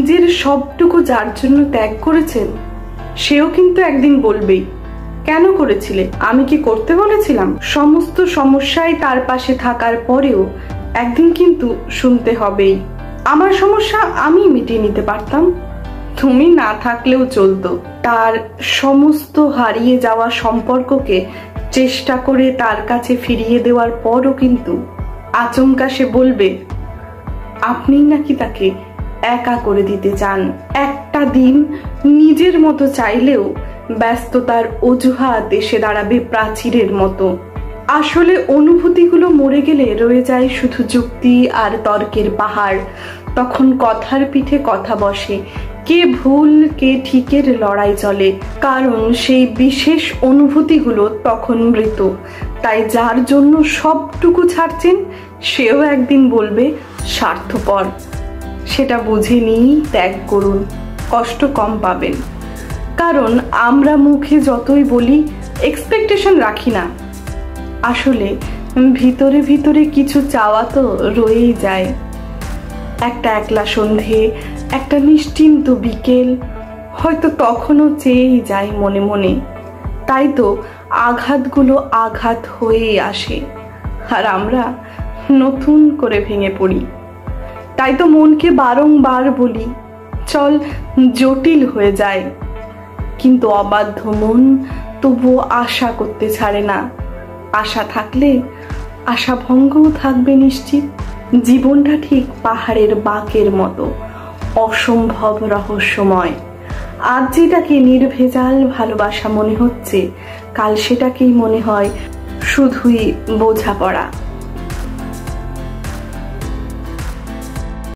নিজের সবটুকু যার জন্য ত্যাগ করেছেন সেও কিন্তু একদিন বলবেই, কেন করেছিলে? আমি কি করতে বলেছিলাম? সমস্ত সমস্যায় তার পাশে থাকার পরেও একদিন কিন্তু শুনতে হবেই, আমার সমস্যা আমি মিটিয়ে নিতে পারতাম, তুমি না থাকলেও চলতো। তার সমস্ত হারিয়ে যাওয়া সম্পর্ককে চেষ্টা করে তার কাছে ফিরিয়ে দেওয়ার পরও কিন্তু আচমকা সে বলবে আপনি নাকি তাকে একা করে দিতে চান। একটা দিন নিজের মতো চাইলেও ব্যস্ততার অজুহাত এসে দাঁড়াবে প্রাচীরের মতো। আসলে অনুভূতিগুলো মরে গেলে রয়ে যায় শুধু যুক্তি আর তর্কের পাহাড়। তখন কথার পিঠে কথা বসে, কে ভুল কে ঠিকের লড়াই চলে, কারণ সেই বিশেষ অনুভূতিগুলো তখন মৃত। তাই যার জন্য সবটুকু ছাড়ছেন সেও একদিন বলবে স্বার্থপর। সেটা বুঝে নিয়েই ত্যাগ করুন, কষ্ট কম পাবেন। কারণ আমরা মুখে যতই বলি এক্সপেকটেশন রাখি না, আসলে ভিতরে ভিতরে কিছু চাওয়া তো রয়েই যায়। একটা একলা সন্ধে, একটা নিশ্চিন্ত বিকেল, হয়তো তখনও চেয়েই যায় মনে মনে। তাই তো আঘাতগুলো আঘাত হয়েই আসে, আর আমরা নতুন করে ভেঙে পড়ি। তাই তো মনকে বারংবার বলি চল জটিল হয়ে যায়, কিন্তু অবাধ্য মন তবুও আশা করতে ছাড়ে না। আশা থাকলে আশা ভঙ্গও থাকবে নিশ্চিত। জীবনটা ঠিক পাহাড়ের বাঁকের মতো, অসম্ভব রহস্যময়। আজ যেটাকে নির্ভেজাল ভালোবাসা মনে হচ্ছে, কাল সেটাকেই মনে হয় শুধুই বোঝাপড়া।